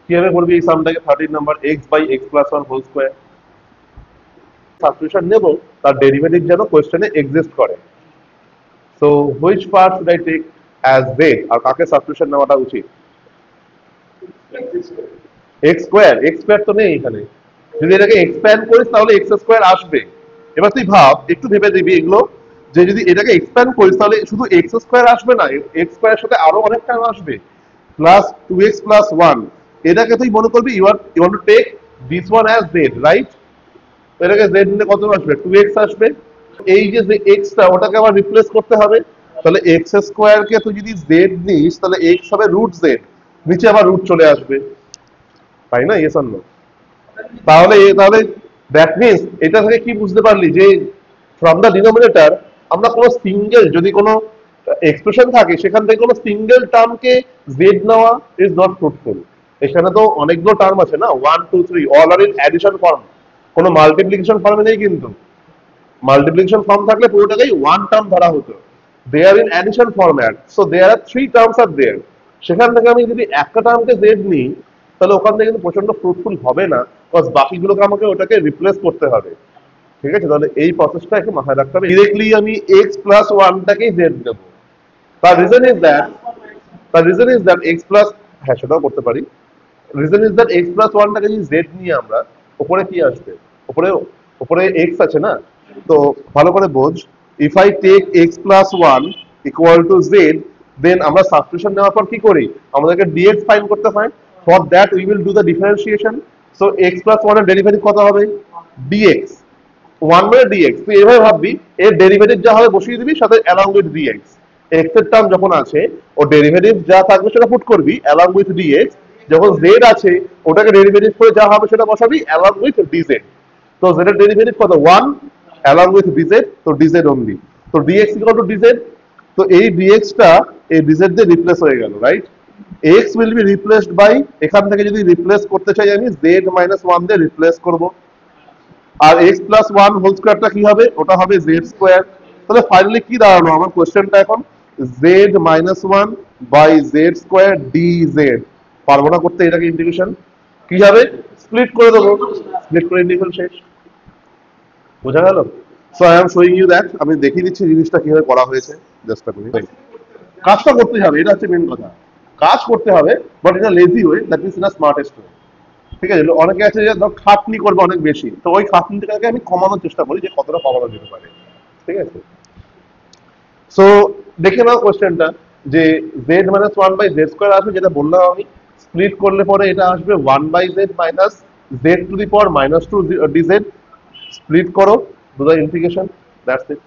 কিভাবে করবি এই সামটাকে 13 number x by x plus 1 whole square substitution নেব তার ডেরিভেটিভ যেন কোশ্চেনে এক্সিস্ট করে। So which part should I take as z আর কাকে সাবস্টিটিউশন নেওয়াটা উচিত? x স্কয়ার তো নেই এখানে, যদি এটাকে এক্সপ্যান্ড করিস তাহলে x স্কয়ার আসবে। এবার তুই ভাব, একটু ভেবে দিবি এগুলো, যে যদি এটাকে এক্সপ্যান্ড করিস তাহলে শুধু x স্কয়ার আসবে না, x স্কয়ারের সাথে আরো অনেক টার্ম আসবে, প্লাস 2x প্লাস 1। এটাকে তুই মনে করবি you want to take this one as z, right? এটাকে z নিলে কত আসবে? 2x আসবে। এই যে x টা ওটাকে আবার রিপ্লেস করতে হবে, তাহলে x স্কয়ার কে তুই যদি z নিস তাহলে x হবে রুট z, নিচে আবার রুট চলে আসবে, তাই না? Yes or no? তাহলে তাহলে দ্যাট মিন্স এটা থেকে কি বুঝতে পারলি যে ফ্রম দ্য ডিনোমিনেটর আমরা কোনো সিঙ্গেল, যদি কোনো এক্সপ্রেশন থাকে সেখান থেকে কোনো সিঙ্গেল টার্মকে জেড নেওয়া ইজ নট ফ্রুটফুল। এখানে তো অনেকগুলো টার্ম আছে না, 1 2 3 all are in addition form, কোনো মাল্টিপ্লিকেশন ফর্মে নেই। কিন্তু মাল্টিপ্লিকেশন ফর্ম থাকলে পুরোটাকেই ওয়ান টার্ম ধরা হতো, they are in addition format, so there are 3 terms are there. সেখান থেকে আমি যদি একটা টার্মকে জেড নিই তাহলে ওখান থেকে কিন্তু প্রচন্ড ফ্রুটফুল হবে না, বিকজ বাকিগুলোকে আমাকে ওটাকে রিপ্লেস করতে হবে। ঠিক আছে, তাহলে এই প্রসেসটা একটু মাথায় রাখতে হবে। ডিরেক্টলি আমি x প্লাস 1টাকেই z দেব। তার reason is that x plus, হ্যাঁ সেটাও করতে পারি। Reason is that x plus 1টাকে যদি z নিয়ে আমরা, উপরে কি আসবে? উপরে উপরে x আছে না, তো ভালো করে বোঝ, if I take x plus 1 equal to z, then আমরা সাবস্টিটিউশন নেওয়ার পর কি করি? আমাদেরকে dx ফাইন্ড করতে হয়। For that we will do the differentiation. So x plus 1 এর ডেরিভেটিভ কত হবে? dx, 1 মানে dx। তুই এভাবে ভাববি, এর ডেরিভেটিভ যা হবে বসিয়ে দিবি, সাথে অ্যালং উইথ dx। x এর টার্ম যখন আছে ও ডেরিভেটিভ যা থাকবে সেটা পুট করবি অ্যালং উইথ dx। যখন z আছে ওটাকে ডেরিভেটিভ করে যা হবে সেটা বসাবি অ্যালং উইথ dz। তো z এর ডেরিভেটিভ কত? 1 অ্যালং উইথ dz, তো dz অনলি। তো dx ইকুয়াল টু dz। তো এই dx টা এই dz দিয়ে রিপ্লেস হয়ে গেল, right? x will be replaced by, এখান থেকে যদি রিপ্লেস করতে চাই আমি z মাইনাস 1 দিয়ে রিপ্লেস করব। আর x প্লাস 1 হোল স্কয়ারটা কি হবে? ওটা হবে z স্কয়ার। তাহলে ফাইনালি কি দাঁড়ালো আমার কোশ্চেনটা এখন? z minus 1 by z square dz। পারবো না করতে এটাকে ইন্টিগ্রেশন, কি হবে? স্প্লিট করে দেবো, স্প্লিট করে ইন্টিগ্রেশন শেষ। বোঝা গেল? So I am showing you that, আমি দেখিয়ে দিচ্ছি জিনিসটা কিভাবে করা হয়েছে। Just a minute. কাজটা করতে হবে, এটা হচ্ছে মেন কথা। কাজ করতে হবে, but in a lazy way, that means in a smartest way. ঠিক আছে, অনেকে আছে যে ধর খাটনি করবে অনেক বেশি, তো ওই খাটনিটাকে আমি কমানোর চেষ্টা করি যে কতটা কমানো যেতে পারে। ঠিক আছে, সো দেখে নাও কোশ্চেনটা, যে z minus 1 by z square আসবে, যেটা বললাম আমি। স্প্লিট করলে পরে এটা আসবে 1 by z minus z to the power minus 2 dz। Split করো, do the integration, that's it.